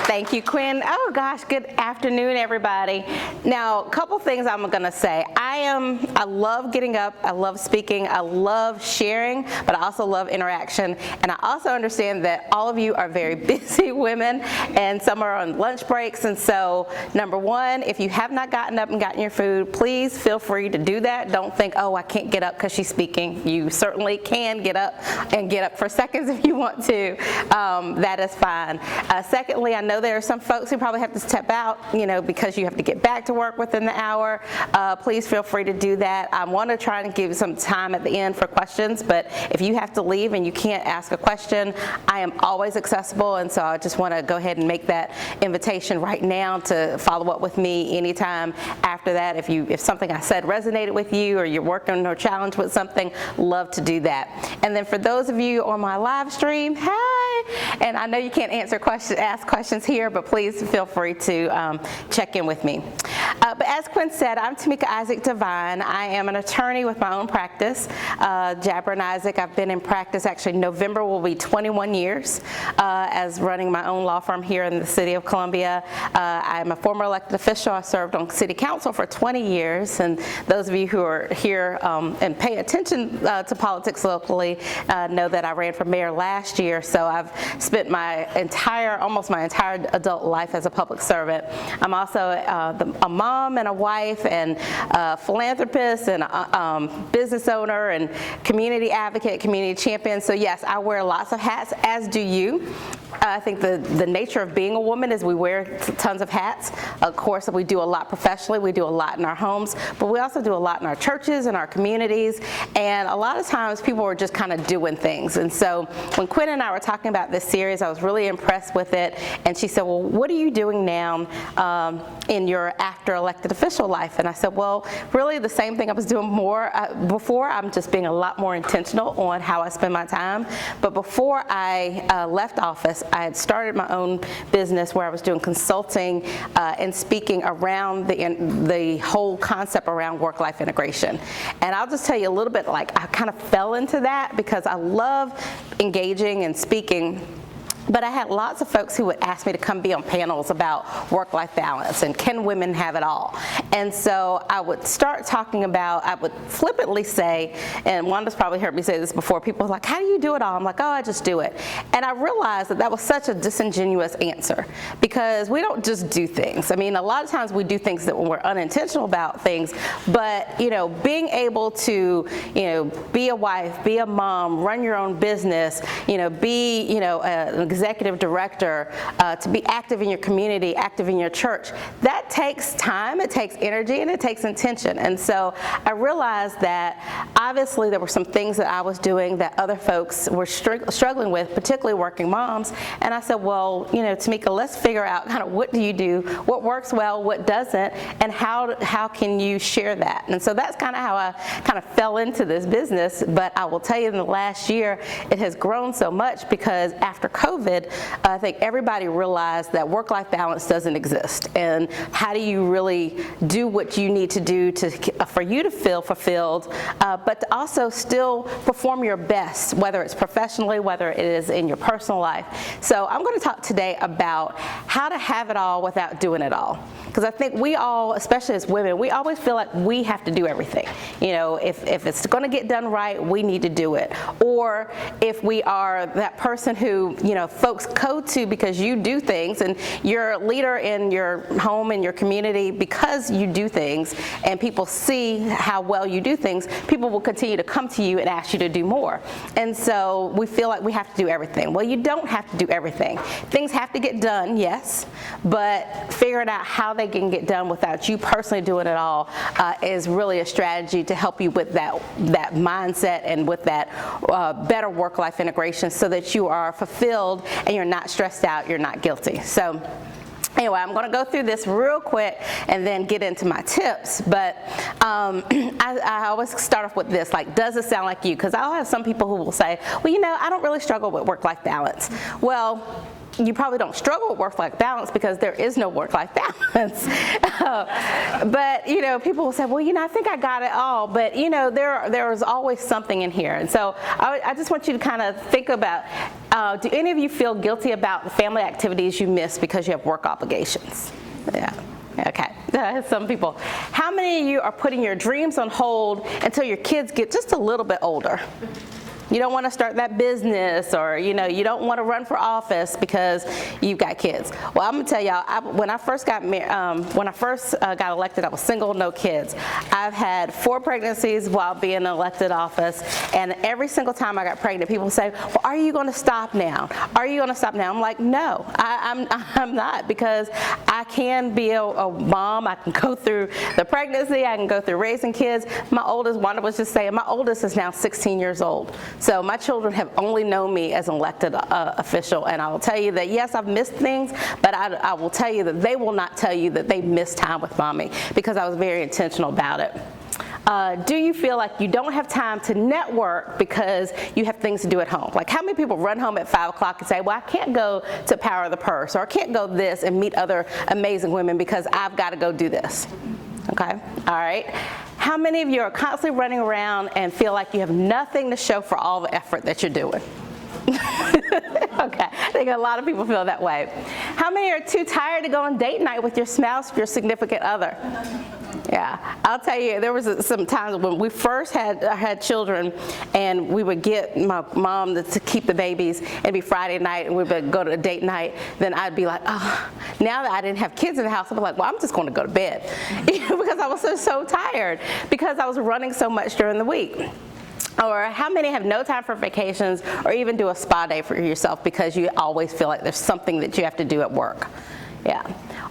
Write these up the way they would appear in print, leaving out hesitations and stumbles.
Thank you, Quinn. Oh gosh, good afternoon, everybody. Now, a couple things I'm gonna say. I love getting up, I love speaking, I love sharing, but I also love interaction. And I also understand that all of you are very busy women, and some are on lunch breaks. And so, number one, if you have not gotten up and gotten your food, please feel free to do that. Don't think, oh, I can't get up because she's speaking. You certainly can get up and get up for seconds if you want to. That is fine. Secondly, I know there are some folks who probably have to step out, because you have to get back to work within the hour. Please feel free to do that. I want to try and give you some time at the end for questions, but if you have to leave and you can't ask a question, I am always accessible, and so I just want to go ahead and make that invitation right now to follow up with me anytime after that. If something I said resonated with you, or you're working or challenged with something, love to do that. And then for those of you on my live stream, hi! And I know you can't ask questions here, but please feel free to check in with me. But as Quinn said, I'm Tameika Isaac Devine. I am an attorney with my own practice, Jabber & Isaac. I've been in practice, actually November will be 21 years as running my own law firm here in the city of Columbia. I'm a former elected official. I served on city council for 20 years, and those of you who are here and pay attention to politics locally know that I ran for mayor last year, so I've spent almost my entire adult life as a public servant. I'm also a mom and a wife and a philanthropist and a business owner and community advocate, community champion. So yes, I wear lots of hats, as do you. I think the nature of being a woman is we wear tons of hats. Of course, we do a lot professionally, we do a lot in our homes, but we also do a lot in our churches and our communities, and a lot of times people are just kind of doing things. And so when Quinn and I were talking about this series, I was really impressed with it, and she said, well, what are you doing now in your after elected official life? And I said, well, really the same thing I was doing before. I'm just being a lot more intentional on how I spend my time. But before I left office, I had started my own business where I was doing consulting and speaking around the whole concept around work-life integration. And I'll just tell you a little bit, I kind of fell into that because I love engaging and speaking. But I had lots of folks who would ask me to come be on panels about work-life balance and can women have it all. And so I would start talking about, I would flippantly say, and Wanda's probably heard me say this before, people are like, how do you do it all? I'm like, oh, I just do it. And I realized that was such a disingenuous answer, because we don't just do things. I mean, a lot of times we do things that we're unintentional about things, but being able to be a wife, be a mom, run your own business, be an executive director, to be active in your community, active in your church, that takes time, it takes energy, and it takes intention. And so I realized that obviously there were some things that I was doing that other folks were struggling with, particularly working moms. And I said, well, Tameika, let's figure out kind of what do you do, what works well, what doesn't, and how can you share that? And so that's kind of how I kind of fell into this business. But I will tell you, in the last year, it has grown so much because after COVID, I think everybody realized that work-life balance doesn't exist, and how do you really do what you need to do for you to feel fulfilled, but to also still perform your best, whether it's professionally, whether it is in your personal life. So I'm going to talk today about how to have it all without doing it all, because I think we all, especially as women, we always feel like we have to do everything. If it's going to get done right, we need to do it. Or if we are that person who folks code to because you do things, and you're a leader in your home and your community because you do things, and people see how well you do things, people will continue to come to you and ask you to do more. And so we feel like we have to do everything. Well, you don't have to do everything. Things have to get done, yes, but figuring out how they can get done without you personally doing it all is really a strategy to help you with that mindset and with that better work-life integration, so that you are fulfilled and you're not stressed out, you're not guilty. So anyway, I'm going to go through this real quick and then get into my tips. But I always start off with this, does it sound like you? Because I'll have some people who will say, well, I don't really struggle with work-life balance. Well, you probably don't struggle with work-life balance because there is no work-life balance. But, people will say, well, I think I got it all. But, there is always something in here. And so I just want you to kind of think about, Do any of you feel guilty about the family activities you miss because you have work obligations? Yeah. Okay, some people. How many of you are putting your dreams on hold until your kids get just a little bit older? You don't want to start that business, or you don't want to run for office because you've got kids. Well, I'm gonna tell y'all, when I first got got elected, I was single, no kids. I've had 4 pregnancies while being in elected office, and every single time I got pregnant, people say, "Well, are you going to stop now? Are you going to stop now?" I'm like, "No, I'm not, because I can be a mom. I can go through the pregnancy. I can go through raising kids." My oldest, Wanda was just saying, my oldest is now 16 years old. So my children have only known me as an elected official, and I will tell you that yes, I've missed things, but I will tell you that they will not tell you that they missed time with mommy, because I was very intentional about it. Do you feel like you don't have time to network because you have things to do at home? Like, how many people run home at 5 o'clock and say, "Well, I can't go to Power of the Purse," or "I can't go this and meet other amazing women because I've got to go do this"? Okay, all right. How many of you are constantly running around and feel like you have nothing to show for all the effort that you're doing? Okay, I think a lot of people feel that way. How many are too tired to go on date night with your spouse, your significant other? Yeah, I'll tell you, there was some times when we first had children, and we would get my mom to keep the babies. It'd be Friday night, and we would go to a date night. Then I'd be like, oh, now that I didn't have kids in the house, I'd be like, well, I'm just going to go to bed, because I was so tired, because I was running so much during the week. Or how many have no time for vacations or even do a spa day for yourself because you always feel like there's something that you have to do at work? Yeah.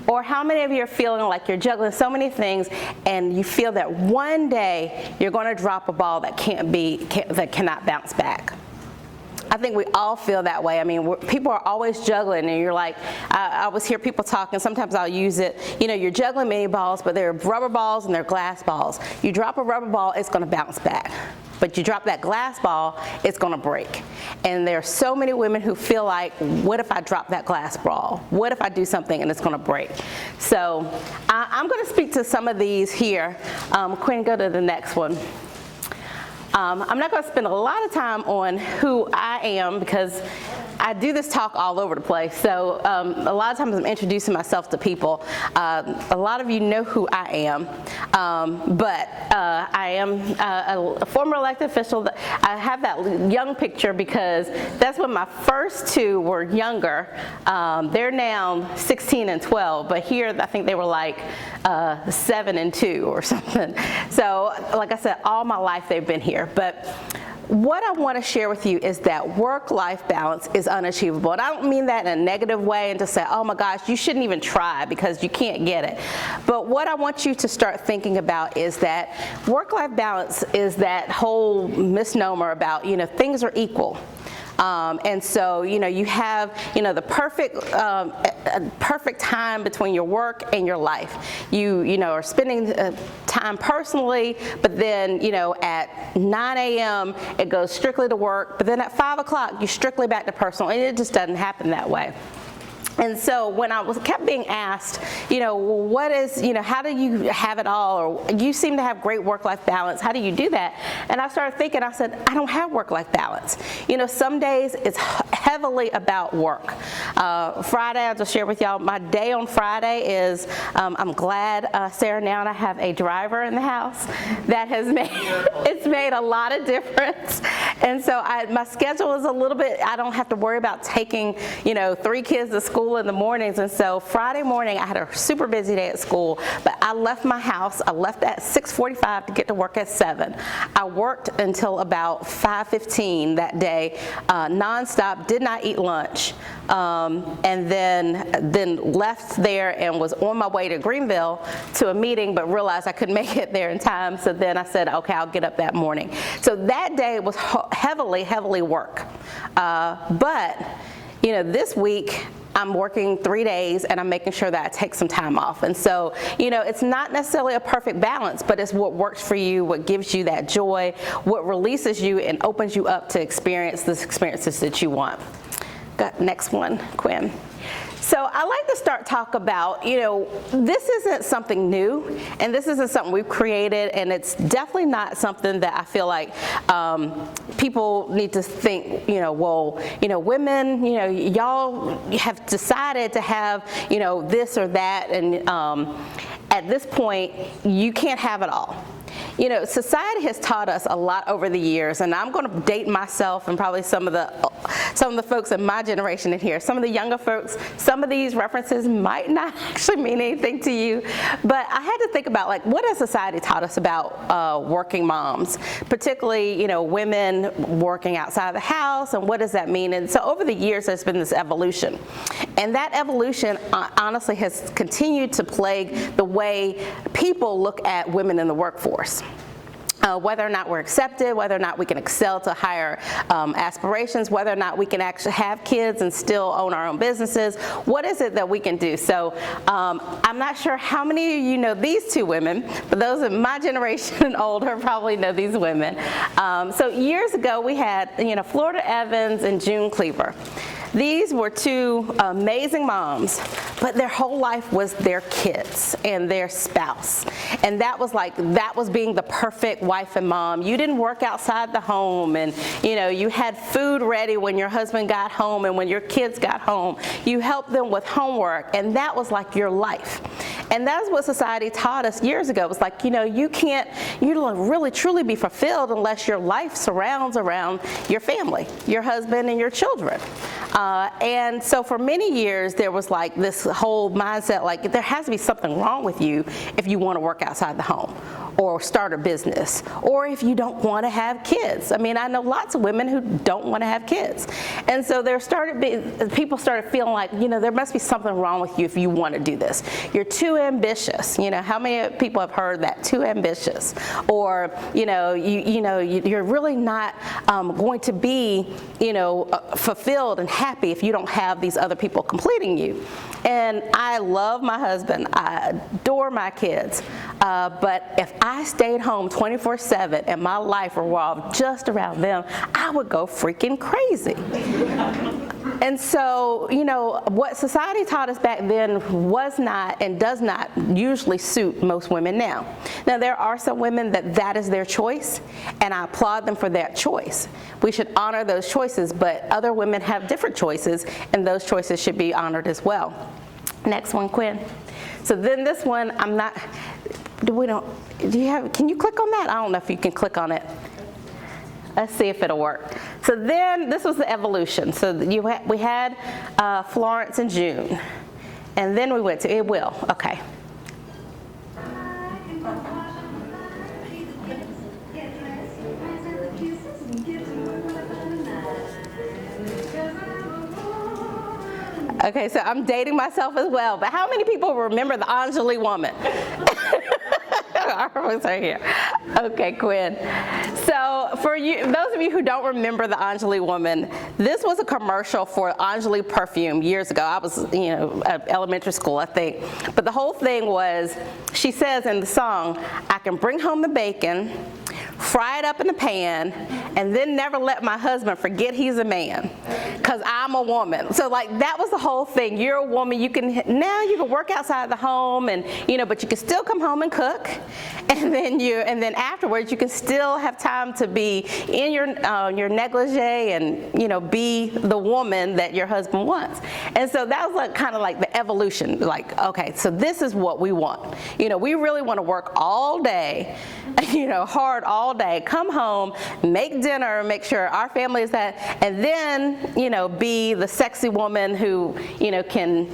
Or how many of you are feeling like you're juggling so many things and you feel that one day you're going to drop a ball that that cannot bounce back? I think we all feel that way. I mean, people are always juggling, and you're like, I always hear people talk, and sometimes I'll use it, you're juggling mini balls, but they're rubber balls and they're glass balls. You drop a rubber ball, it's going to bounce back. But you drop that glass ball, it's going to break. And there are so many women who feel like, what if I drop that glass ball? What if I do something and it's going to break? So I'm going to speak to some of these here. Quinn, go to the next one. I'm not going to spend a lot of time on who I am, because I do this talk all over the place. So a lot of times I'm introducing myself to people. A lot of you know who I am, but I am a former elected official. I have that young picture because that's when my first 2 were younger. They're now 16 and 12, but here I think they were like 7 and 2 or something. So like I said, all my life they've been here. But what I want to share with you is that work-life balance is unachievable. And I don't mean that in a negative way and to say, oh my gosh, you shouldn't even try because you can't get it. But what I want you to start thinking about is that work-life balance is that whole misnomer about, things are equal. And so, you have, the perfect time between your work and your life. You are spending time personally, but then, at 9 a.m. it goes strictly to work, but then at 5 o'clock you're strictly back to personal, and it just doesn't happen that way. And so when I kept being asked, what is, how do you have it all? Or you seem to have great work-life balance. How do you do that? And I started thinking, I said, I don't have work-life balance. Some days it's heavily about work. Friday, I'll just share with y'all, my day on Friday is, I'm glad, Sarah, now and I have a driver in the house. That has made a lot of difference. And so my schedule is a little bit, I don't have to worry about taking, 3 kids to school in the mornings. And so Friday morning I had a super busy day at school, but I left my house. I left at 6:45 to get to work at 7. I worked until about 5:15 that day, nonstop, did not eat lunch, and then left there and was on my way to Greenville to a meeting, but realized I couldn't make it there in time. So then I said, okay, I'll get up that morning. So that day was heavily work. But this week I'm working 3 days and I'm making sure that I take some time off. And so, it's not necessarily a perfect balance, but it's what works for you, what gives you that joy, what releases you and opens you up to experience the experiences that you want. Got next one, Quinn. So I like to start talk about, this isn't something new, and this isn't something we've created, and it's definitely not something that I feel like people need to think, women, y'all have decided to have, this or that, and at this point, you can't have it all. Society has taught us a lot over the years, and I'm going to date myself and probably some of the folks in my generation in here. Some of the younger folks, some of these references might not actually mean anything to you, but I had to think about, like, what has society taught us about working moms, particularly, women working outside the house, and what does that mean? And so over the years, there's been this evolution, and that evolution honestly has continued to plague the way people look at women in the workforce. Whether or not we're accepted, whether or not we can excel to higher aspirations, whether or not we can actually have kids and still own our own businesses. What is it that we can do? So I'm not sure how many of you know these two women, but those of my generation and older probably know these women. So years ago we had Florida Evans and June Cleaver. These were two amazing moms, but their whole life was their kids and their spouse. And that was being the perfect wife and mom. You didn't work outside the home, and you had food ready when your husband got home and when your kids got home. You helped them with homework, and that was like your life. And that's what society taught us years ago. It was like, you don't really truly be fulfilled unless your life surrounds around your family, your husband and your children. And so for many years, there was like this whole mindset, like there has to be something wrong with you if you want to work outside the home or start a business, or if you don't want to have kids. I mean, I know lots of women who don't want to have kids. And so people started feeling like, there must be something wrong with you if you want to do this. You're too ambitious. How many people have heard that? Too ambitious. Or, you're really not going to be, fulfilled and happy if you don't have these other people completing you. And I love my husband. I adore my kids. But if I stayed home 24/7 and my life revolved just around them, I would go freaking crazy. And so, what society taught us back then was not and does not usually suit most women now. Now, there are some women that is their choice, and I applaud them for that choice. We should honor those choices, but other women have different choices, and those choices should be honored as well. Next one, Quinn. So then this one, can you click on that? I don't know if you can click on it. Let's see if it'll work. So then this was the evolution. So we had Florence and June. And then we went to It Will. Okay. Okay, so I'm dating myself as well, but how many people remember the Anjali woman? Our folks are here. Okay, Quinn. So for you, those of you who don't remember the Anjali woman, this was a commercial for Anjali perfume years ago. I was, at elementary school, I think. But the whole thing was, she says in the song, I can bring home the bacon, fry it up in the pan, and then never let my husband forget he's a man, because I'm a woman. So like that was the whole thing. You're a woman. You can work outside the home, and but you can still come home and cook, and then afterwards you can still have time to be in your negligee and be the woman that your husband wants. And so that was like kind of like the evolution. Like, okay, so this is what we want. We really want to work all day, hard all day, come home, make dinner, make sure our family is that, and then, be the sexy woman who, can,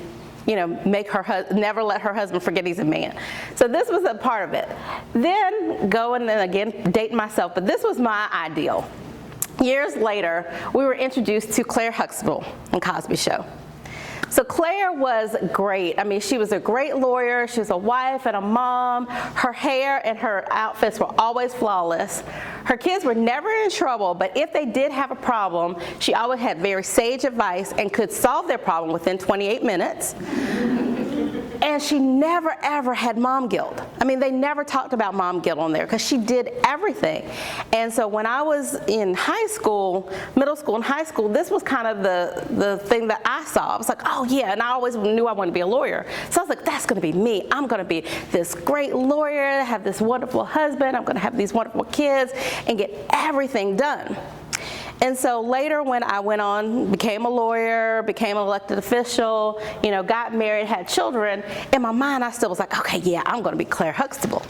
make never let her husband forget he's a man. So this was a part of it. Then going and again, dating myself, but this was my ideal. Years later, we were introduced to Claire Huxtable on Cosby Show. So Claire was great. I mean, she was a great lawyer. She was a wife and a mom. Her hair and her outfits were always flawless. Her kids were never in trouble, but if they did have a problem, she always had very sage advice and could solve their problem within 28 minutes. And she never, ever had mom guilt. I mean, they never talked about mom guilt on there because she did everything. And so when I was in high school, middle school and high school, this was kind of the thing that I saw. I was like, oh yeah, and I always knew I wanted to be a lawyer. So I was like, that's gonna be me. I'm gonna be this great lawyer, have this wonderful husband, I'm gonna have these wonderful kids, and get everything done. And so later when I went on, became a lawyer, became an elected official, got married, had children, in my mind I still was like, okay, yeah, I'm gonna be Claire Huxtable.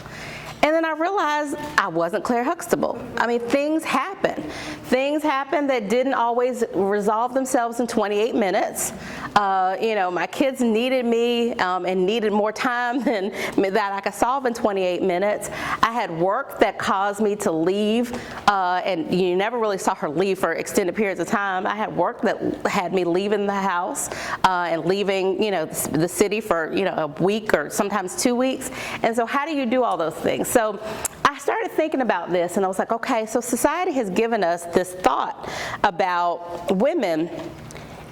And then I realized I wasn't Claire Huxtable. I mean, things happen. Things happen that didn't always resolve themselves in 28 minutes. My kids needed me and needed more time than that I could solve in 28 minutes. I had work that caused me to leave, and you never really saw her leave for extended periods of time. I had work that had me leaving the house and leaving, the city for, a week or sometimes 2 weeks. And so how do you do all those things? So I started thinking about this, and I was like, okay, so society has given us this thought about women.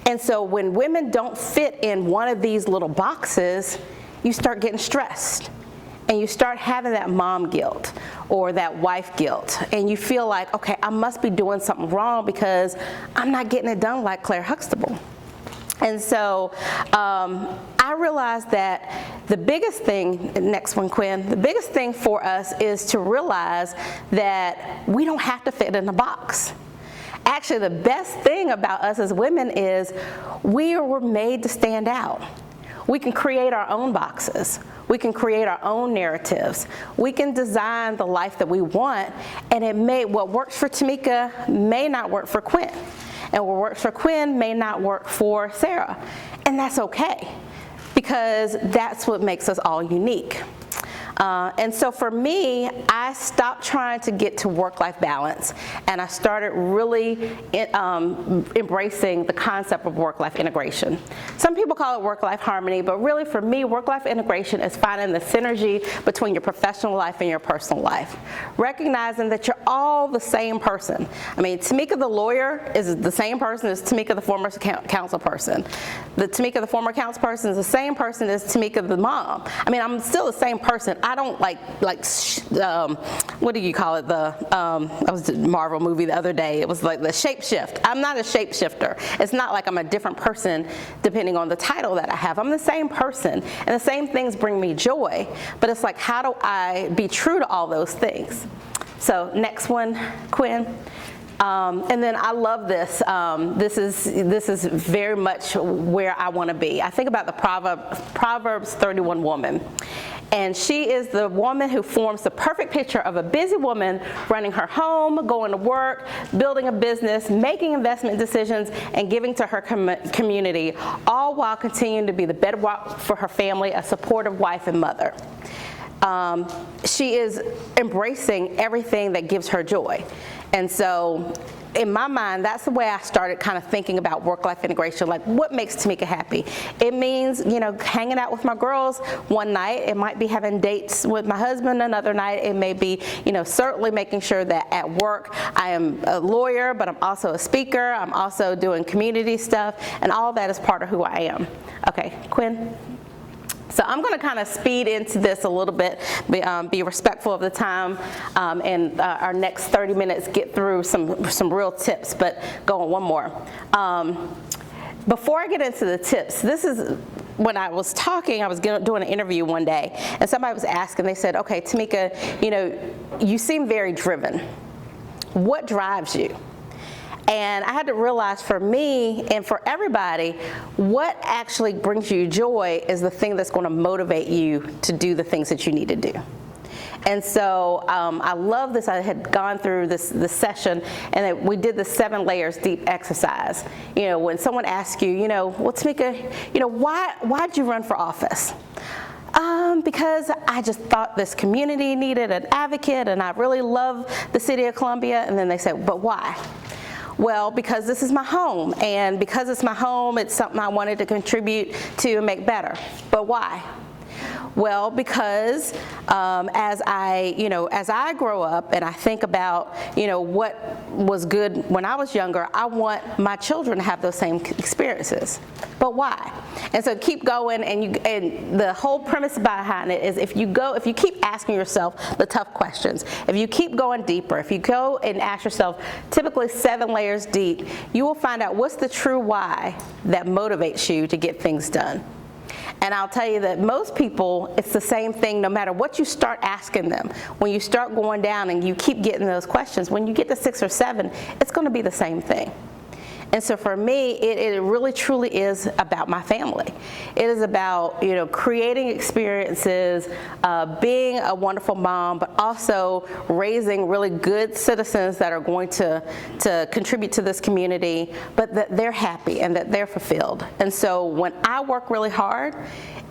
And so when women don't fit in one of these little boxes, you start getting stressed. And you start having that mom guilt or that wife guilt. And you feel like, okay, I must be doing something wrong because I'm not getting it done like Claire Huxtable. And so I realized that the biggest thing, next one, Quinn, the biggest thing for us is to realize that we don't have to fit in a box. Actually, the best thing about us as women is we were made to stand out. We can create our own boxes. We can create our own narratives. We can design the life that we want, and what works for Tameika may not work for Quinn. And what works for Quinn may not work for Sarah. And that's okay, because that's what makes us all unique. And so for me, I stopped trying to get to work-life balance, and I started really embracing the concept of work-life integration. Some people call it work-life harmony, but really for me, work-life integration is finding the synergy between your professional life and your personal life. Recognizing that you're all the same person. I mean, Tameika the lawyer is the same person as Tameika the former council person. The Tameika the former council person is the same person as Tameika the mom. I mean, I'm still the same person. I don't like what do you call it? I was in a Marvel movie the other day. It was like the shapeshift. I'm not a shapeshifter. It's not like I'm a different person depending on the title that I have. I'm the same person, and the same things bring me joy. But it's like, how do I be true to all those things? So next one, Quinn. And then I love this. This is very much where I want to be. I think about the Proverbs 31 woman. And she is the woman who forms the perfect picture of a busy woman running her home, going to work, building a business, making investment decisions, and giving to her community, all while continuing to be the bedrock for her family, a supportive wife and mother. She is embracing everything that gives her joy. And so in my mind, that's the way I started kind of thinking about work-life integration, like what makes Tameika happy? It means, hanging out with my girls one night. It might be having dates with my husband another night. It may be, certainly making sure that at work I am a lawyer, but I'm also a speaker. I'm also doing community stuff, and all that is part of who I am. Okay, Quinn? So I'm going to kind of speed into this a little bit, be respectful of the time, and our next 30 minutes get through some real tips, but go on one more. Before I get into the tips, this is when I was talking, I was doing an interview one day, and somebody was asking, they said, okay, Tameika, you seem very driven. What drives you? And I had to realize for me and for everybody, what actually brings you joy is the thing that's going to motivate you to do the things that you need to do. And so I love this. I had gone through this session, and we did the 7 layers deep exercise. When someone asks you, well, Tameika, why'd you run for office? Because I just thought this community needed an advocate, and I really love the city of Columbia. And then they said, but why? Well, because this is my home, and because it's my home, it's something I wanted to contribute to and make better. But why? Well, because as I grow up and I think about, what was good when I was younger, I want my children to have those same experiences. But why? And so keep going, and the whole premise behind it is if you keep asking yourself the tough questions, if you keep going deeper, if you go and ask yourself typically 7 layers deep, you will find out what's the true why that motivates you to get things done. And I'll tell you that most people, it's the same thing no matter what you start asking them. When you start going down and you keep getting those questions, when you get to 6 or 7, it's going to be the same thing. And so for me, it really truly is about my family. It is about, creating experiences, being a wonderful mom, but also raising really good citizens that are going to contribute to this community, but that they're happy and that they're fulfilled. And so when I work really hard,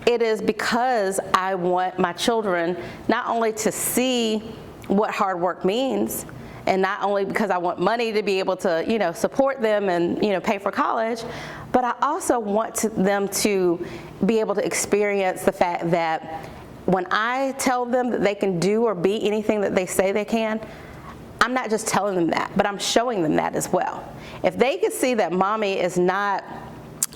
it is because I want my children not only to see what hard work means, and not only because I want money to be able to, support them and, pay for college, but I also want them to be able to experience the fact that when I tell them that they can do or be anything that they say they can, I'm not just telling them that, but I'm showing them that as well. If they could see that mommy is not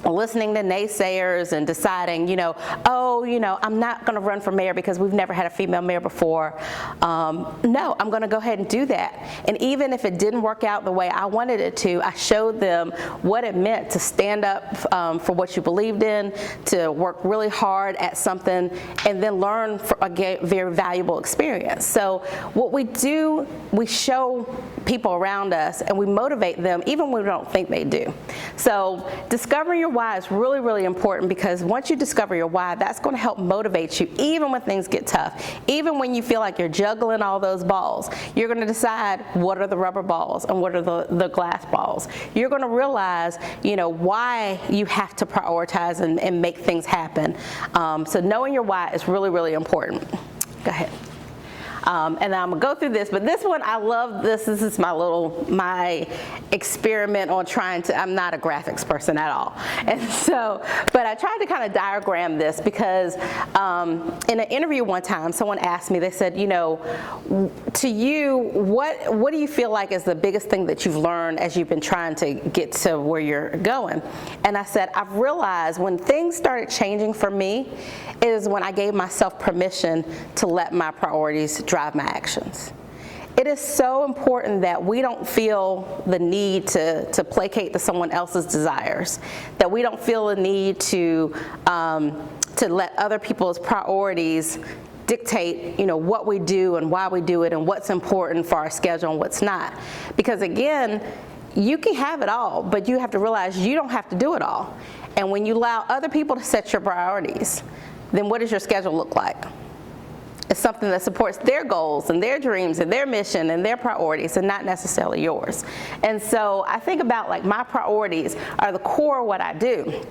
listening to naysayers and deciding, I'm not going to run for mayor because we've never had a female mayor before. No, I'm going to go ahead and do that. And even if it didn't work out the way I wanted it to, I showed them what it meant to stand up for what you believed in, to work really hard at something, and then learn a very valuable experience. So what we do, we show people around us and we motivate them even when we don't think they do. So discovering your why is really, really important, because once you discover your why, that's going to help motivate you even when things get tough. Even when you feel like you're juggling all those balls, you're going to decide what are the rubber balls and what are the glass balls. You're going to realize, why you have to prioritize and make things happen. So knowing your why is really, really important. Go ahead. And I'm gonna go through this, but this one, I love this. This is my experiment on I'm not a graphics person at all. And so, but I tried to kind of diagram this because in an interview one time, someone asked me, they said, to you, what do you feel like is the biggest thing that you've learned as you've been trying to get to where you're going? And I said, I've realized when things started changing for me is when I gave myself permission to let my priorities drive my actions. It is so important that we don't feel the need to placate to someone else's desires, that we don't feel the need to let other people's priorities dictate, what we do and why we do it and what's important for our schedule and what's not. Because again, you can have it all, but you have to realize you don't have to do it all. And when you allow other people to set your priorities, then what does your schedule look like? It's something that supports their goals and their dreams and their mission and their priorities, and not necessarily yours. And so I think about, like, my priorities are the core of what I do.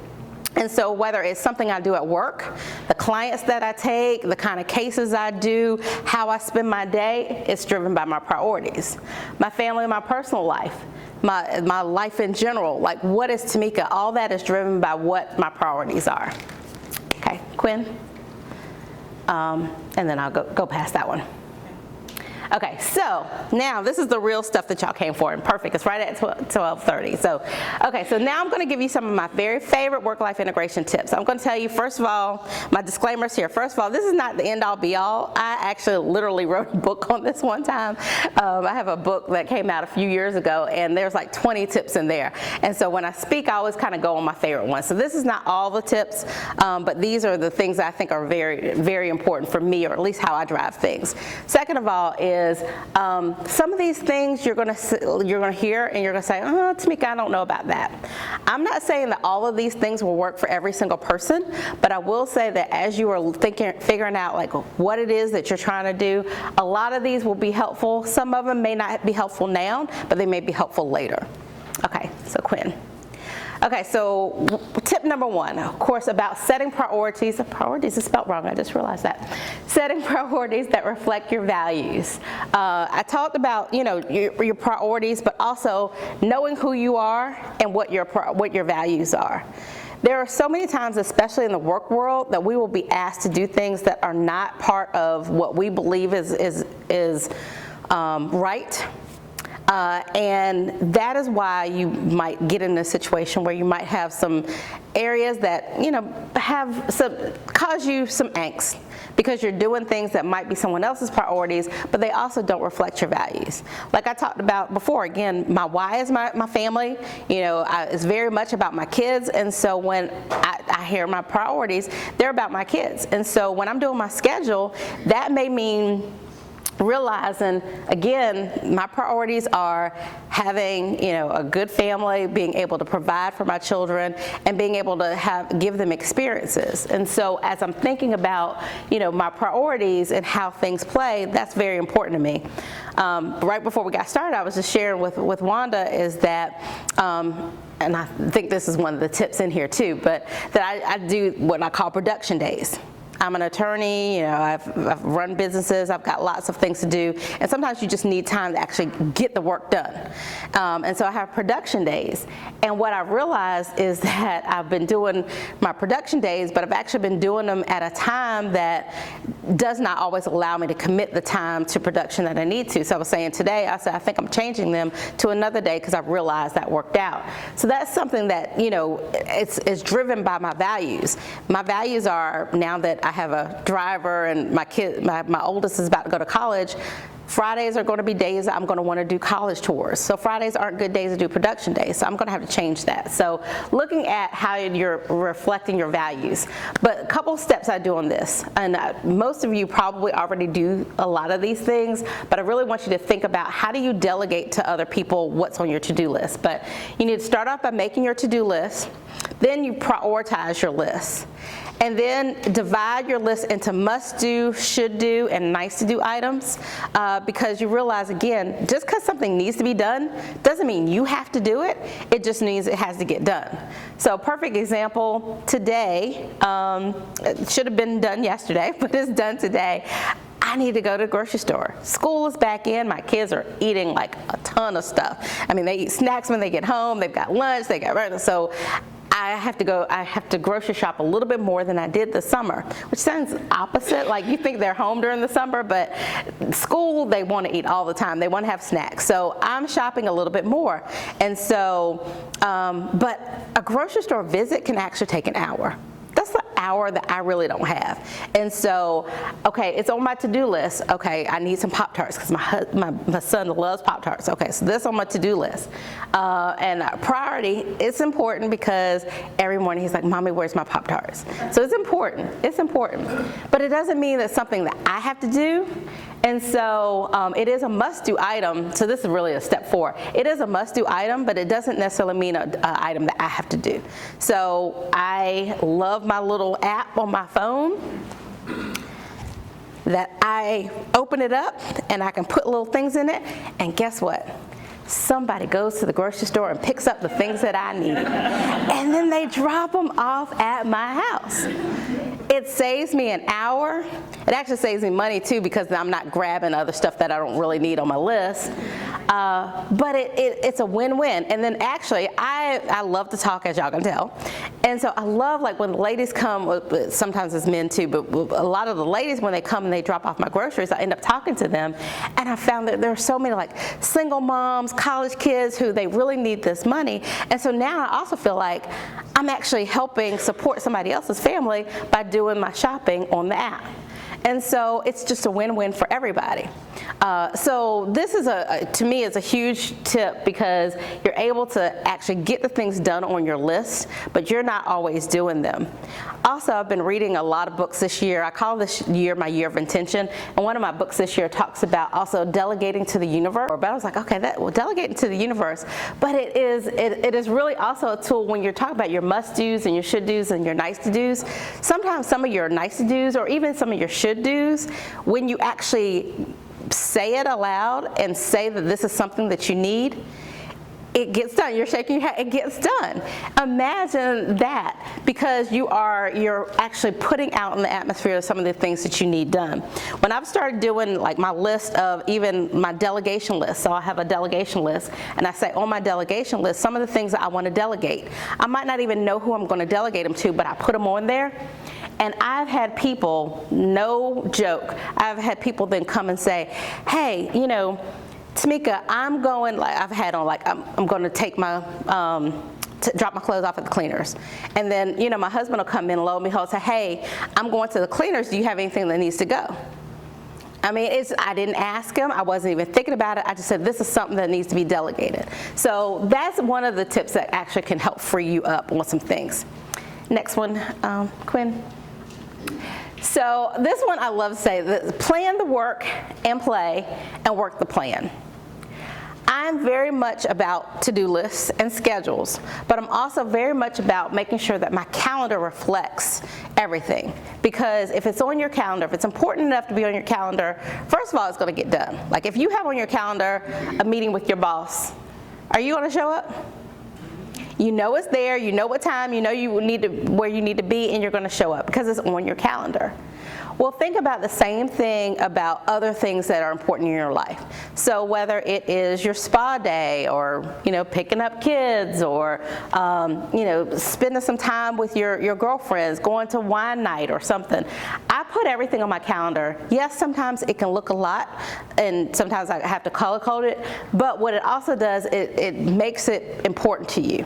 And so whether it's something I do at work, the clients that I take, the kind of cases I do, how I spend my day, it's driven by my priorities. My family and my personal life, my life in general, like, what is Tameika? All that is driven by what my priorities are. Okay, Quinn? And then I'll go past that one. Okay, so now this is the real stuff that y'all came for, and perfect, it's right at 12:30. So now I'm gonna give you some of my very favorite work-life integration tips. I'm gonna tell you, first of all, my disclaimers here. First of all, this is not the end-all be-all. I actually literally wrote a book on this one time. I have a book that came out a few years ago, and there's like 20 tips in there. And so when I speak, I always kind of go on my favorite ones. So this is not all the tips, but these are the things that I think are very, very important for me, or at least how I drive things. Second of all is some of these things you're gonna hear and you're gonna say, oh, Tameika, I don't know about that. I'm not saying that all of these things will work for every single person, but I will say that as you are figuring out like what it is that you're trying to do, a lot of these will be helpful. Some of them may not be helpful now, but they may be helpful later. Okay, so Quinn. Okay, so tip number one, of course, about setting priorities. Priorities is spelled wrong, I just realized that. Setting priorities that reflect your values. I talked about, your priorities, but also knowing who you are and what your values are. There are so many times, especially in the work world, that we will be asked to do things that are not part of what we believe is right. And that is why you might get in a situation where you might have some areas that, cause you some angst, because you're doing things that might be someone else's priorities, but they also don't reflect your values. Like I talked about before, again, my why is my family. It's very much about my kids, and so when I hear my priorities, they're about my kids. And so when I'm doing my schedule, that may mean realizing, again, my priorities are having, a good family, being able to provide for my children, and being able to give them experiences. And so as I'm thinking about, my priorities and how things play, that's very important to me. Right before we got started, I was just sharing with Wanda is that, and I think this is one of the tips in here too, but that I do what I call production days. I'm an attorney, I've run businesses, I've got lots of things to do, and sometimes you just need time to actually get the work done. And so I have production days, and what I've realized is that I've been doing my production days, but I've actually been doing them at a time that does not always allow me to commit the time to production that I need to. So I was saying today, I said I think I'm changing them to another day because I've realized that worked out. So that's something that, it's driven by my values. My values are, now that I have a driver and my oldest is about to go to college, Fridays are going to be days that I'm going to want to do college tours. So Fridays aren't good days to do production days. So I'm going to have to change that. So looking at how you're reflecting your values. But a couple steps I do on this. And most of you probably already do a lot of these things, but I really want you to think about how do you delegate to other people what's on your to-do list. But you need to start off by making your to-do list. Then you prioritize your list. And then divide your list into must-do, should-do, and nice-to-do items, because you realize, again, just because something needs to be done doesn't mean you have to do it. It just means it has to get done. So perfect example today, it should have been done yesterday, but it's done today. I need to go to the grocery store. School is back in. My kids are eating like a ton of stuff. I mean, they eat snacks when they get home. They've got lunch. They got so. I have to grocery shop a little bit more than I did this summer, which sounds opposite. Like you think they're home during the summer, but school, they want to eat all the time. They want to have snacks. So I'm shopping a little bit more. And so, but a grocery store visit can actually take an hour. That's the hour that I really don't have. And so, okay, it's on my to-do list. Okay, I need some Pop-Tarts because my son loves Pop-Tarts. Okay, so this on my to-do list. And priority, it's important because every morning he's like, Mommy, where's my Pop-Tarts? So it's important. It's important. But it doesn't mean that's something that I have to do. And so it is a must-do item. So this is really a step 4. It is a must-do item, but it doesn't necessarily mean an item that I have to do. So I love my little app on my phone that I open it up and I can put little things in it. And guess what? Somebody goes to the grocery store and picks up the things that I need. And then they drop them off at my house. It saves me an hour. It actually saves me money too because I'm not grabbing other stuff that I don't really need on my list. But it's a win-win. And then actually, I love to talk, as y'all can tell. And so I love like when the ladies come, sometimes it's men too, but a lot of the ladies, when they come and they drop off my groceries, I end up talking to them. And I found that there are so many like single moms, college kids who they really need this money. And so now I also feel like I'm actually helping support somebody else's family by doing my shopping on the app. And so it's just a win-win for everybody. So this is to me, is a huge tip because you're able to actually get the things done on your list, but you're not always doing them. Also, I've been reading a lot of books this year. I call this year my year of intention. And one of my books this year talks about also delegating to the universe. But I was like, okay, delegating to the universe. But it is really also a tool when you're talking about your must-dos and your should-dos and your nice-to-dos. Sometimes some of your nice-to-dos or even some of your should-dos, when you actually say it aloud and say that this is something that you need, it gets done. You're shaking your head, it gets done. Imagine that, because you're actually putting out in the atmosphere some of the things that you need done. When I've started doing like my list of even my delegation list, so I have a delegation list, and I say on my delegation list some of the things that I want to delegate. I might not even know who I'm going to delegate them to, but I put them on there. And I've had people, no joke, I've had people then come and say, hey, you know, Tameika, I'm going, like I've had on, like I'm going to take my, drop my clothes off at the cleaners. And then, you know, my husband will come in and lo and behold say, hey, I'm going to the cleaners, do you have anything that needs to go? I mean, I didn't ask him, I wasn't even thinking about it, I just said this is something that needs to be delegated. So that's one of the tips that actually can help free you up on some things. Next one, Quinn. So this one I love to say, that plan the work and play and work the plan. I'm very much about to-do lists and schedules, but I'm also very much about making sure that my calendar reflects everything. Because if it's on your calendar, if it's important enough to be on your calendar, first of all, it's going to get done. Like if you have on your calendar a meeting with your boss, are you going to show up? You know it's there, you know what time, you know where you need to be, and you're going to show up because it's on your calendar. Well, think about the same thing about other things that are important in your life. So whether it is your spa day, or you know, picking up kids, or you know, spending some time with your girlfriends, going to wine night or something. I put everything on my calendar. Yes, sometimes it can look a lot, and sometimes I have to color code it, but what it also does, it makes it important to you.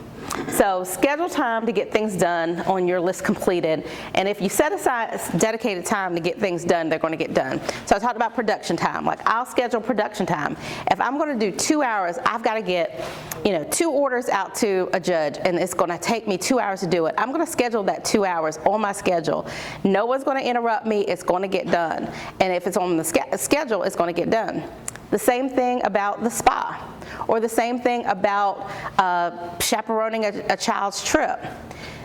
So schedule time to get things done on your list completed, and if you set aside dedicated time to get things done, they're going to get done. So I talked about production time. Like I'll schedule production time. If I'm going to do 2 hours, I've got to get, you know, 2 orders out to a judge, and it's going to take me 2 hours to do it. I'm going to schedule that 2 hours on my schedule. No one's going to interrupt me. It's going to get done. And if it's on the schedule, it's going to get done. The same thing about the spa, or the same thing about chaperoning a child's trip.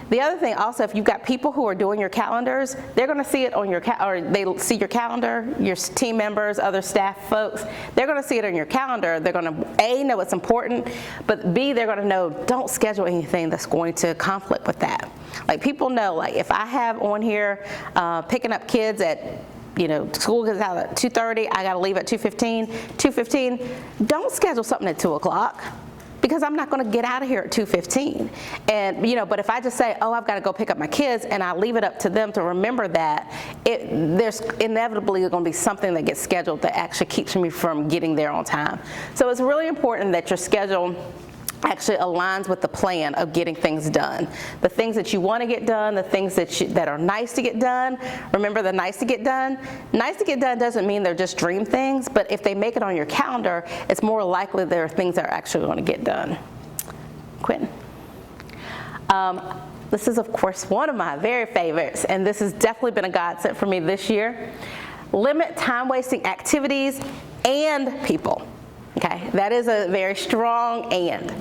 The other thing also, if you've got people who are doing your calendars, they're going to see it on your or they see your calendar, your team members, other staff folks, they're going to see it on your calendar. They're going to A, know it's important, but B, they're going to know don't schedule anything that's going to conflict with that. Like people know, like if I have on here picking up kids at, you know, school gets out at 2:30, I got to leave at 2:15. 2:15, don't schedule something at 2 o'clock. Because I'm not going to get out of here at 2:15. And, you know, but if I just say, oh, I've got to go pick up my kids, and I leave it up to them to remember that, there's inevitably going to be something that gets scheduled that actually keeps me from getting there on time. So it's really important that your schedule actually aligns with the plan of getting things done. The things that you want to get done, the things that are nice to get done. Remember the nice to get done? Nice to get done doesn't mean they're just dream things, but if they make it on your calendar, it's more likely there are things that are actually going to get done. Quinn. This is, of course, one of my very favorites, and this has definitely been a godsend for me this year. Limit time-wasting activities and people. Okay, that is a very strong and.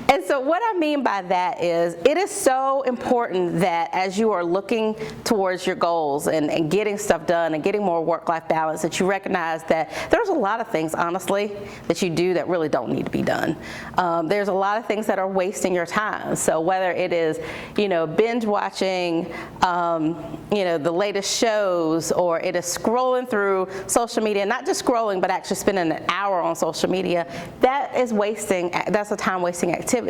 And so what I mean by that is it is so important that as you are looking towards your goals and getting stuff done and getting more work-life balance, that you recognize that there's a lot of things, honestly, that you do that really don't need to be done. There's a lot of things that are wasting your time. So whether it is, you know, binge watching, you know, the latest shows, or it is scrolling through social media, not just scrolling, but actually spending an hour on social media, that is wasting, that's a time-wasting activity.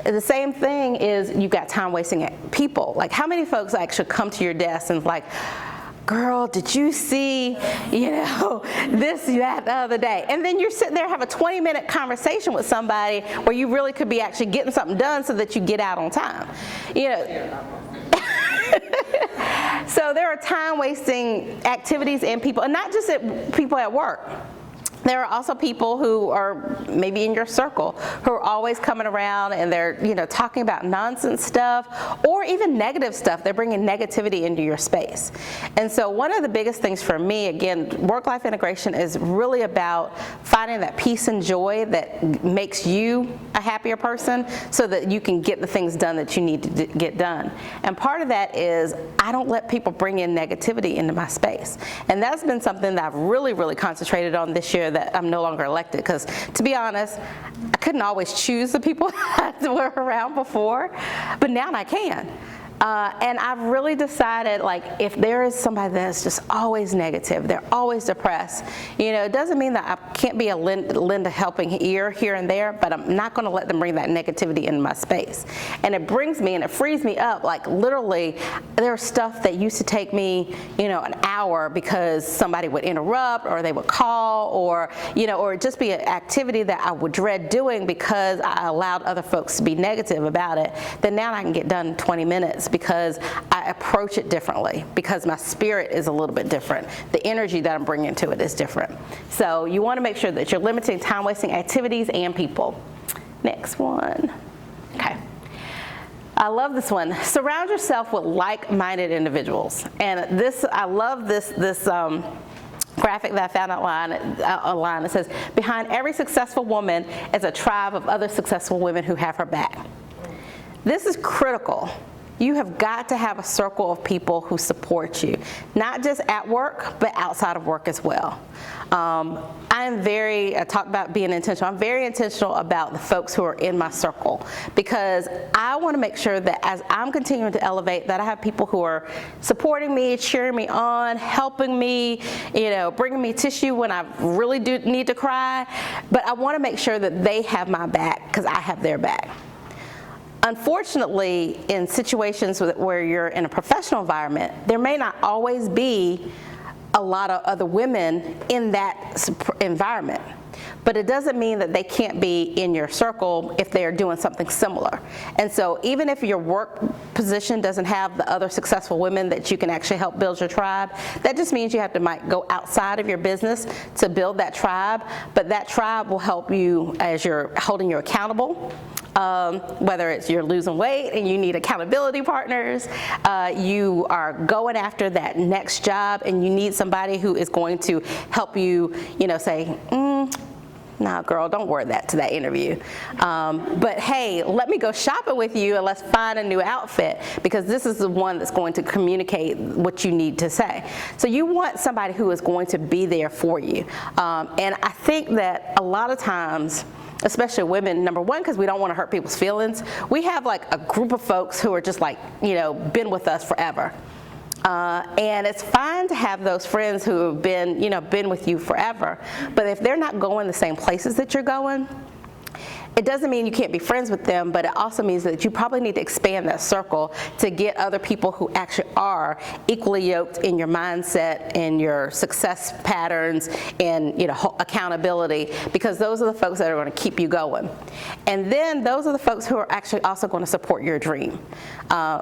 The same thing is you've got time-wasting people. Like how many folks actually come to your desk and like, girl, did you see, you know, this, that the other day? And then you're sitting there have a 20-minute conversation with somebody where you really could be actually getting something done so that you get out on time. You know. So there are time-wasting activities and people, and not just people at work. There are also people who are maybe in your circle who are always coming around and they're, you know, talking about nonsense stuff or even negative stuff. They're bringing negativity into your space. And so one of the biggest things for me, again, work-life integration is really about finding that peace and joy that makes you a happier person so that you can get the things done that you need to get done. And part of that is I don't let people bring in negativity into my space. And that's been something that I've really, really concentrated on this year. there that I'm no longer elected, because to be honest, I couldn't always choose the people that were around before, but now I can. And I've really decided, like, if there is somebody that's just always negative, they're always depressed, you know, it doesn't mean that I can't be a lend a helping ear here and there, but I'm not going to let them bring that negativity in my space. And it brings me and it frees me up. Like, literally, there's stuff that used to take me, you know, an hour because somebody would interrupt or they would call, or, you know, or just be an activity that I would dread doing because I allowed other folks to be negative about it. Then now I can get done in 20 minutes. Because I approach it differently, because my spirit is a little bit different. The energy that I'm bringing to it is different. So you want to make sure that you're limiting time-wasting activities and people. Next one. Okay. I love this one. Surround yourself with like-minded individuals. And this, I love this graphic that I found online. It says, behind every successful woman is a tribe of other successful women who have her back. This is critical. You have got to have a circle of people who support you, not just at work, but outside of work as well. I talk about being intentional. I'm very intentional about the folks who are in my circle, because I want to make sure that as I'm continuing to elevate, that I have people who are supporting me, cheering me on, helping me, you know, bringing me tissue when I really do need to cry. But I want to make sure that they have my back because I have their back. Unfortunately, in situations where you're in a professional environment, there may not always be a lot of other women in that environment. But it doesn't mean that they can't be in your circle if they are doing something similar. And so even if your work position doesn't have the other successful women that you can actually help build your tribe, that just means you have to might go outside of your business to build that tribe. But that tribe will help you as you're holding you accountable. Whether it's you're losing weight and you need accountability partners, you are going after that next job and you need somebody who is going to help you, you know, say, nah, girl, don't wear that to that interview. But hey, let me go shopping with you and let's find a new outfit, because this is the one that's going to communicate what you need to say. So you want somebody who is going to be there for you. And I think that a lot of times, especially women, number one, because we don't want to hurt people's feelings, we have like a group of folks who are just like, you know, been with us forever. And it's fine to have those friends who have been, you know, been with you forever. But if they're not going the same places that you're going, it doesn't mean you can't be friends with them, but it also means that you probably need to expand that circle to get other people who actually are equally yoked in your mindset, in your success patterns, in, you know, accountability, because those are the folks that are going to keep you going. And then those are the folks who are actually also going to support your dream.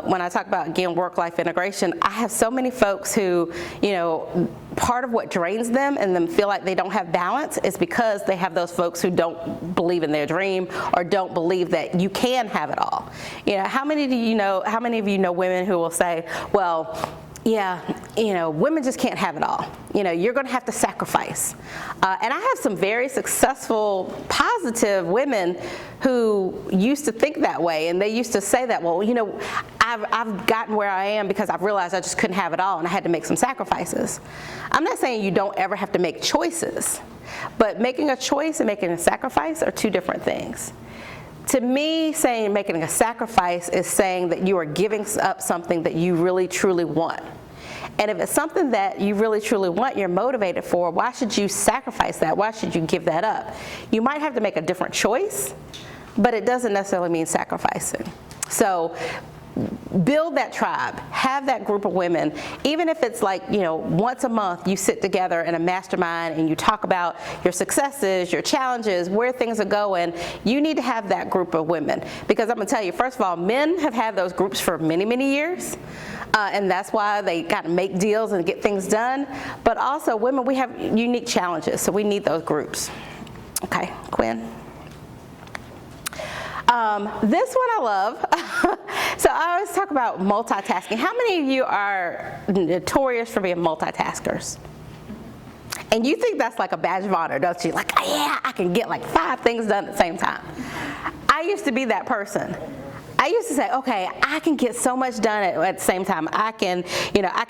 When I talk about, again, work-life integration, I have so many folks who, you know, part of what drains them and them feel like they don't have balance is because they have those folks who don't believe in their dream or don't believe that you can have it all. You know, how many of you know women who will say, well, yeah, you know, women just can't have it all. You know, you're going to have to sacrifice. And I have some very successful, positive women who used to think that way, and they used to say that, well, you know, I've gotten where I am because I've realized I just couldn't have it all and I had to make some sacrifices. I'm not saying you don't ever have to make choices, but making a choice and making a sacrifice are two different things. To me, saying making a sacrifice is saying that you are giving up something that you really truly want. And if it's something that you really truly want, you're motivated for, why should you sacrifice that? Why should you give that up? You might have to make a different choice, but it doesn't necessarily mean sacrificing. So build that tribe, have that group of women, even if it's like, you know, once a month you sit together in a mastermind and you talk about your successes, your challenges, where things are going. You need to have that group of women, because I'm going to tell you, first of all, men have had those groups for many, many years. And that's why they got to make deals and get things done. But also women, we have unique challenges, so we need those groups. Okay, Quinn. This one I love. So I always talk about multitasking. How many of you are notorious for being multitaskers? And you think that's like a badge of honor, don't you? Like, yeah, I can get like 5 things done at the same time. I used to be that person. I used to say, okay, I can get so much done at the same time. I can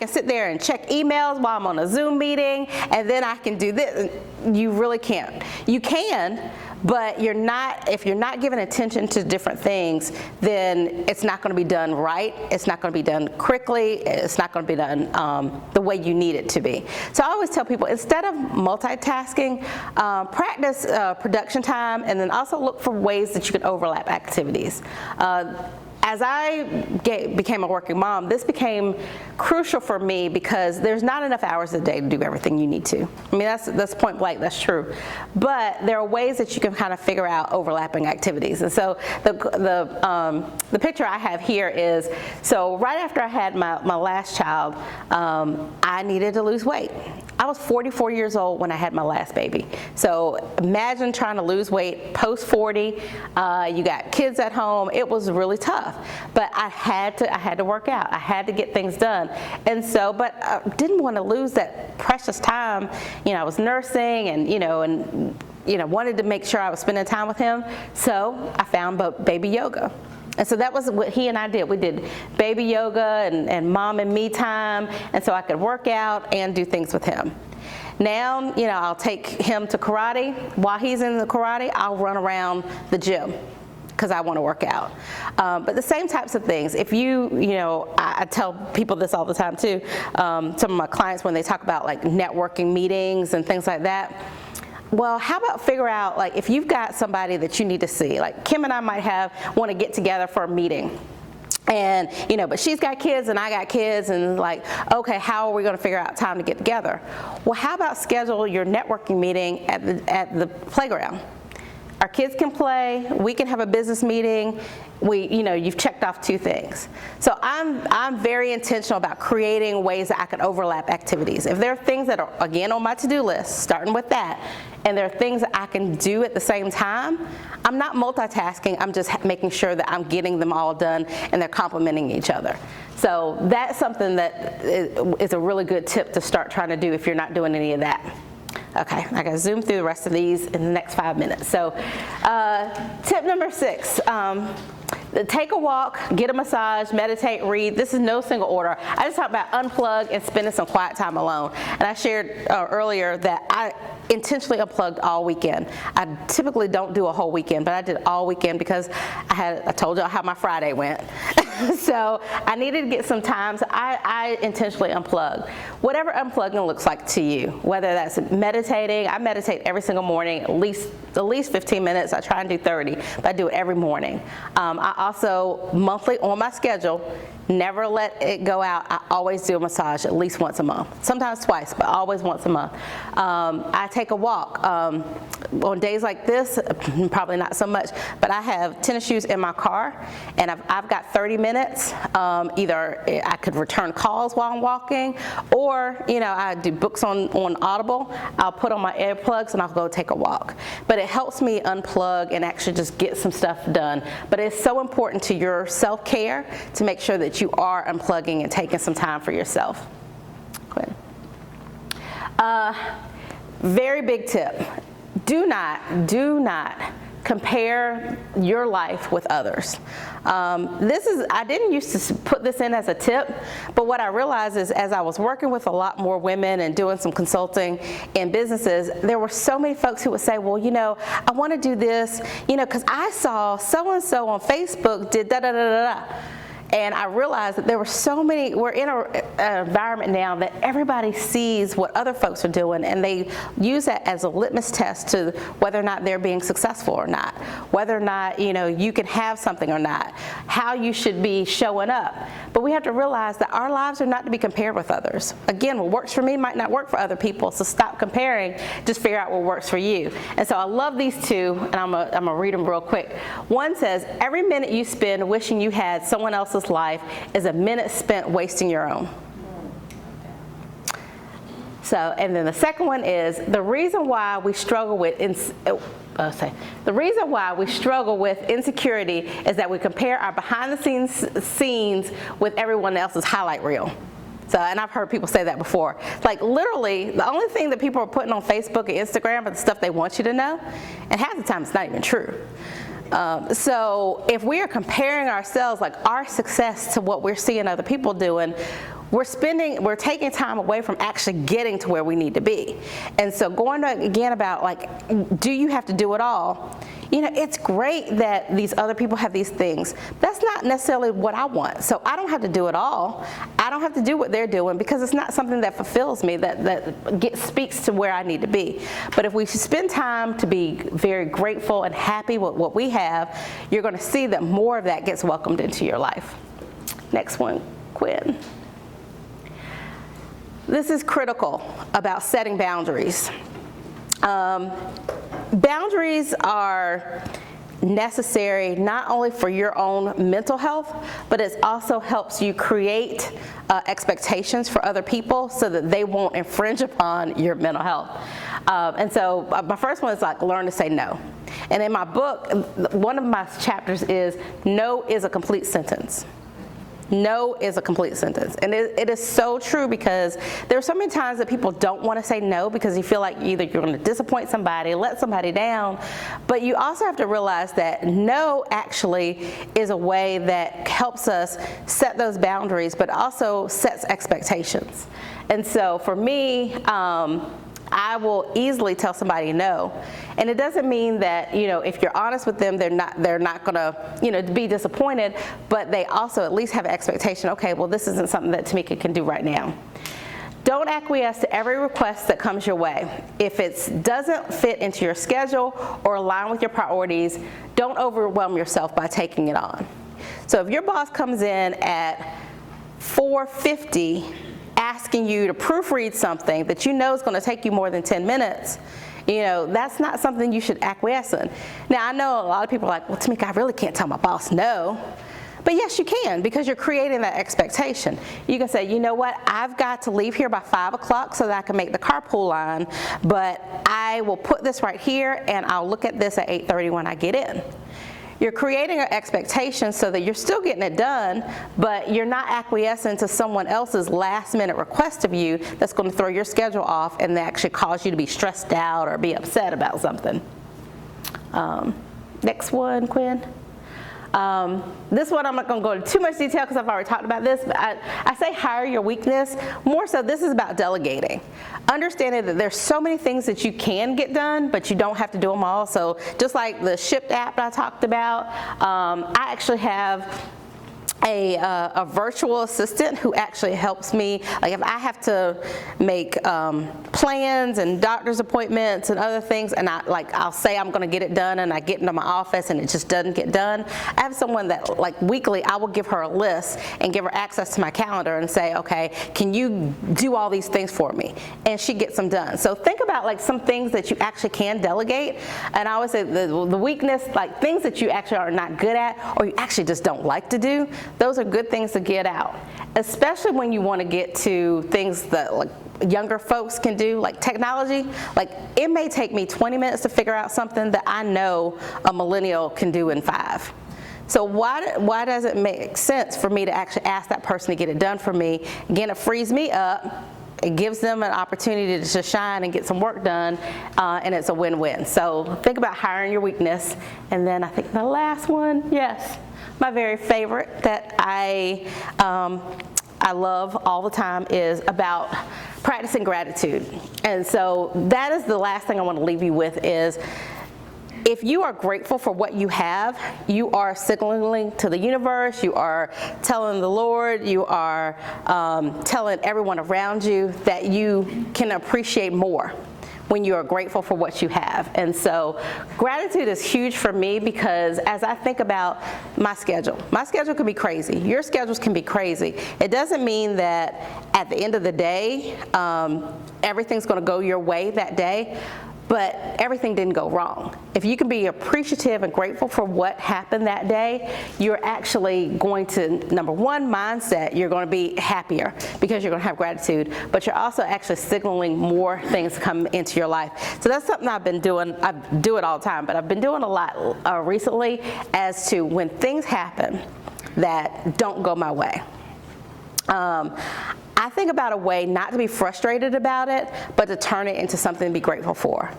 sit there and check emails while I'm on a Zoom meeting, and then I can do this. You really can't. You can, but if you're not giving attention to different things, then it's not going to be done right. It's not going to be done quickly. It's not going to be done the way you need it to be. So I always tell people, instead of multitasking, practice production time, and then also look for ways that you can overlap activities. As I became a working mom, this became crucial for me because there's not enough hours a day to do everything you need to. I mean, that's point blank, that's true. But there are ways that you can kind of figure out overlapping activities. And so the picture I have here is, so right after I had my last child, I needed to lose weight. I was 44 years old when I had my last baby. So imagine trying to lose weight post 40. You got kids at home. It was really tough. But I had to work out. I had to get things done. And so, but I didn't want to lose that precious time. I was nursing and wanted to make sure I was spending time with him. So I found baby yoga. And so that was what he and I did. We did baby yoga and mom and me time, and so I could work out and do things with him. Now, I'll take him to karate. While he's in the karate, I'll run around the gym because I want to work out. But the same types of things. If I tell people this all the time too. Some of my clients, when they talk about like networking meetings and things like that, well, how about figure out, like, if you've got somebody that you need to see, like Kim and I might want to get together for a meeting. And, but she's got kids and I got kids, and like, okay, how are we going to figure out time to get together? Well, how about schedule your networking meeting at the playground? Our kids can play, we can have a business meeting. You've checked off two things. So I'm very intentional about creating ways that I can overlap activities. If there are things that are, again, on my to-do list, starting with that, and there are things that I can do at the same time, I'm not multitasking, I'm just making sure that I'm getting them all done and they're complementing each other. So that's something that is a really good tip to start trying to do if you're not doing any of that. Okay, I gotta zoom through the rest of these in the next 5 minutes. So tip number 6, take a walk, get a massage, meditate, read. This is no single order. I just talked about unplug and spending some quiet time alone. And I shared earlier that I intentionally unplugged all weekend. I typically don't do a whole weekend, but I did all weekend because I told y'all how my Friday went. So I needed to get some time, so I intentionally unplugged. Whatever unplugging looks like to you, whether that's meditating. I meditate every single morning, at least 15 minutes. I try and do 30, but I do it every morning. I also, monthly on my schedule, never let it go out. I always do a massage at least once a month. Sometimes twice, but always once a month. I take a walk. On days like this, probably not so much, but I have tennis shoes in my car, and I've got 30 minutes. Either I could return calls while I'm walking, or I do books on Audible. I'll put on my earplugs and I'll go take a walk. But it helps me unplug and actually just get some stuff done. But it's so important to your self-care to make sure that you are unplugging and taking some time for yourself. Quinn. Very big tip. Do not compare your life with others. I didn't used to put this in as a tip, but what I realized is as I was working with a lot more women and doing some consulting in businesses, there were so many folks who would say, well, I want to do this, because I saw so-and-so on Facebook did da-da-da-da-da. And I realized that there were so many, we're in an environment now that everybody sees what other folks are doing, and they use that as a litmus test to whether or not they're being successful or not, whether or not, you can have something or not, how you should be showing up. But we have to realize that our lives are not to be compared with others. Again, what works for me might not work for other people, so stop comparing, just figure out what works for you. And so I love these two, and I'm gonna read them real quick. One says, every minute you spend wishing you had someone else's life is a minute spent wasting your own. So, and then the second one is, the reason why we struggle with insecurity is that we compare our behind the scenes with everyone else's highlight reel. So, and I've heard people say that before. Like literally, the only thing that people are putting on Facebook and Instagram are the stuff they want you to know, and half the time it's not even true. So if we are comparing ourselves, like our success to what we're seeing other people doing, we're taking time away from actually getting to where we need to be. And so going to, again, about like, do you have to do it all? You know, it's great that these other people have these things. That's not necessarily what I want. So I don't have to do it all. I don't have to do what they're doing because it's not something that fulfills me, that speaks to where I need to be. But if we spend time to be very grateful and happy with what we have, you're going to see that more of that gets welcomed into your life. Next one, Quinn. This is critical about setting boundaries. Boundaries are necessary not only for your own mental health, but it also helps you create expectations for other people so that they won't infringe upon your mental health. And so my first one is like learn to say no. And in my book, one of my chapters is no is a complete sentence. No is a complete sentence. And it is so true because there are so many times that people don't want to say no because you feel like either you're going to disappoint somebody, let somebody down, but you also have to realize that no actually is a way that helps us set those boundaries, but also sets expectations. And so for me, I will easily tell somebody no. And it doesn't mean that, you know, if you're honest with them, they're not gonna, you know, be disappointed, but they also at least have an expectation, okay, well, this isn't something that Tameika can do right now. Don't acquiesce to every request that comes your way. If it doesn't fit into your schedule or align with your priorities, don't overwhelm yourself by taking it on. So if your boss comes in at 4:50 asking you to proofread something that you know is going to take you more than 10 minutes, you know, that's not something you should acquiesce in. Now, I know a lot of people are like, well, Tameika, I really can't tell my boss no. But yes, you can, because you're creating that expectation. You can say, you know what, I've got to leave here by 5 o'clock so that I can make the carpool line, but I will put this right here and I'll look at this at 8:30 when I get in. You're creating an expectation so that you're still getting it done, but you're not acquiescing to someone else's last minute request of you that's going to throw your schedule off and actually cause you to be stressed out or be upset about something. Next one, Quinn. This one I'm not going to go into too much detail because I've already talked about this, but I say hire your weakness. More so, this is about delegating. Understanding that there's so many things that you can get done, but you don't have to do them all. So just like the Shipped app that I talked about, I actually have a virtual assistant who actually helps me. Like if I have to make plans and doctor's appointments and other things, and I'll say I'm going to get it done, and I get into my office and it just doesn't get done. I have someone that like weekly I will give her a list and give her access to my calendar and say, okay, can you do all these things for me? And she gets them done. So think about like some things that you actually can delegate. And I always say the weakness, like things that you actually are not good at or you actually just don't like to do. Those are good things to get out, especially when you want to get to things that like younger folks can do, like technology. Like it may take me 20 minutes to figure out something that I know a millennial can do in 5. So why does it make sense for me to actually ask that person to get it done for me? Again, it frees me up. It gives them an opportunity to shine and get some work done, and it's a win-win. So think about hiring your weakness. And then I think the last one, yes, my very favorite that I love all the time is about practicing gratitude. And so that is the last thing I want to leave you with is, if you are grateful for what you have, you are signaling to the universe, you are telling the Lord, you are telling everyone around you that you can appreciate more when you are grateful for what you have. And so gratitude is huge for me because as I think about my schedule can be crazy. Your schedules can be crazy. It doesn't mean that at the end of the day, everything's going to go your way that day. But everything didn't go wrong. If you can be appreciative and grateful for what happened that day, you're actually going to, number one, mindset, you're going to be happier because you're going to have gratitude, but you're also actually signaling more things to come into your life. So that's something I've been doing. I do it all the time, but I've been doing a lot recently as to when things happen that don't go my way. I think about a way not to be frustrated about it, but to turn it into something to be grateful for.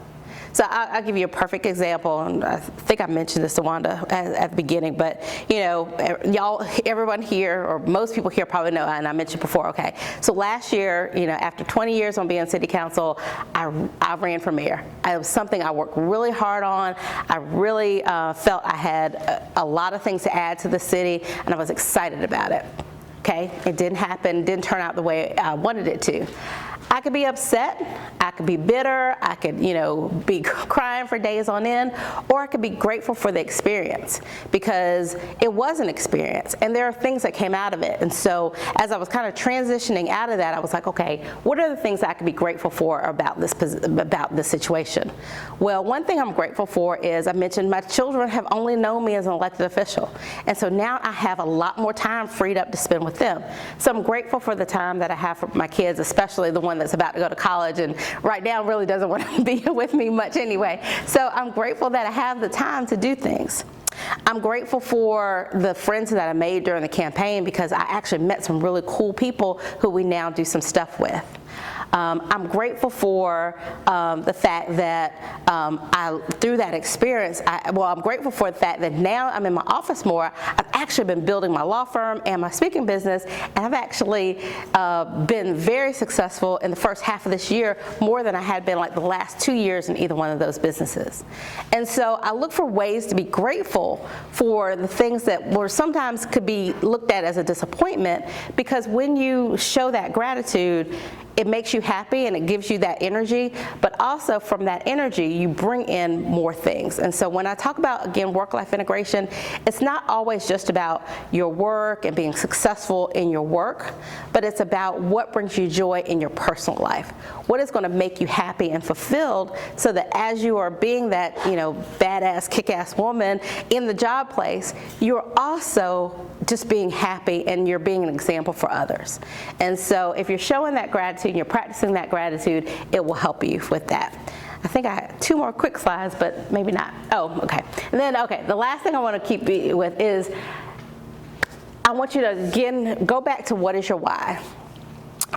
So I'll give you a perfect example, and I think I mentioned this to Wanda at the beginning, but y'all, everyone here, or most people here probably know, and I mentioned before, okay, so last year, after 20 years on being city council, I ran for mayor. It was something I worked really hard on. I really felt I had a lot of things to add to the city, and I was excited about it. Okay, it didn't happen, didn't turn out the way I wanted it to. I could be upset, I could be bitter, I could, be crying for days on end, or I could be grateful for the experience, because it was an experience and there are things that came out of it. And so as I was kind of transitioning out of that, I was like, okay, what are the things I could be grateful for about this situation? Well, one thing I'm grateful for is, I mentioned my children have only known me as an elected official. And so now I have a lot more time freed up to spend with them. So I'm grateful for the time that I have for my kids, especially the one that's about to go to college and right now really doesn't want to be with me much anyway. So I'm grateful that I have the time to do things. I'm grateful for the friends that I made during the campaign, because I actually met some really cool people who we now do some stuff with. I'm grateful for the fact that through that experience, I'm grateful for the fact that now I'm in my office more. I've actually been building my law firm and my speaking business, and I've actually been very successful in the first half of this year, more than I had been like the last 2 years in either one of those businesses. And so I look for ways to be grateful for the things that were sometimes could be looked at as a disappointment, because when you show that gratitude, it makes you happy and it gives you that energy, but also from that energy, you bring in more things. And so when I talk about, again, work-life integration, it's not always just about your work and being successful in your work, but it's about what brings you joy in your personal life. What is going to make you happy and fulfilled, so that as you are being that, badass, kick-ass woman in the job place, you're also just being happy and you're being an example for others. And so if you're showing that gratitude and you're practicing that gratitude, it will help you with that. I think I have 2 more quick slides, but maybe not. Oh, okay. And then, the last thing I want to keep you with is, I want you to, again, go back to what is your why.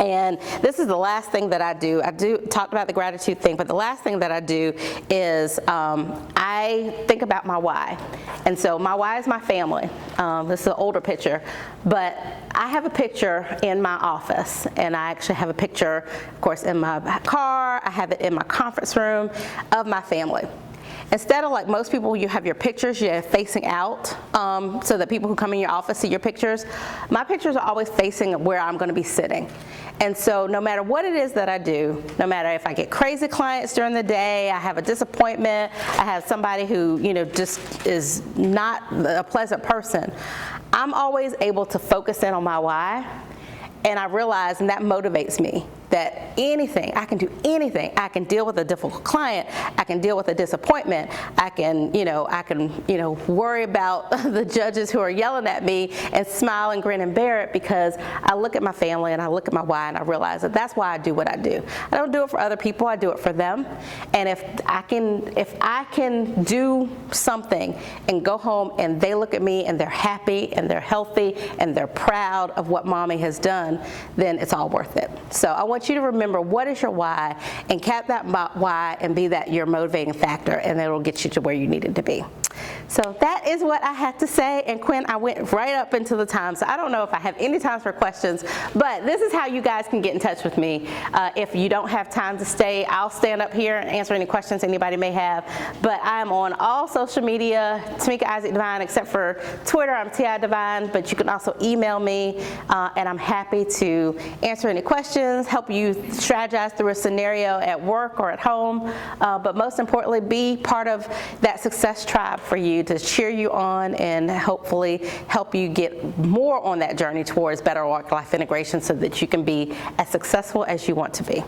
And this is the last thing that I do. I talked about the gratitude thing, but the last thing that I do is I think about my why. And so my why is my family. This is an older picture, but I have a picture in my office, and I actually have a picture, of course, in my car. I have it in my conference room of my family. Instead of like most people, you have your pictures, you're facing out, so that people who come in your office see your pictures. My pictures are always facing where I'm going to be sitting. And so no matter what it is that I do, no matter if I get crazy clients during the day, I have a disappointment, I have somebody who, just is not a pleasant person, I'm always able to focus in on my why. And I realize, and that motivates me, that I can do anything. I can deal with a difficult client. I can deal with a disappointment. I can worry about the judges who are yelling at me and smile and grin and bear it, because I look at my family and I look at my why and I realize that that's why I do what I do. I don't do it for other people. I do it for them. And if I can do something and go home and they look at me and they're happy and they're healthy and they're proud of what mommy has done, then it's all worth it. So I want you to remember, what is your why, and cap that why and be that your motivating factor, and it'll get you to where you needed to be. So that is what I had to say. And Quinn, I went right up into the time, so I don't know if I have any time for questions, but this is how you guys can get in touch with me. If you don't have time to stay, I'll stand up here and answer any questions anybody may have. But I'm on all social media, Tameika Isaac Devine, except for Twitter, I'm T.I. Devine, but you can also email me, and I'm happy to answer any questions, help you strategize through a scenario at work or at home, but most importantly, be part of that success tribe for you, to cheer you on and hopefully help you get more on that journey towards better work-life integration, so that you can be as successful as you want to be.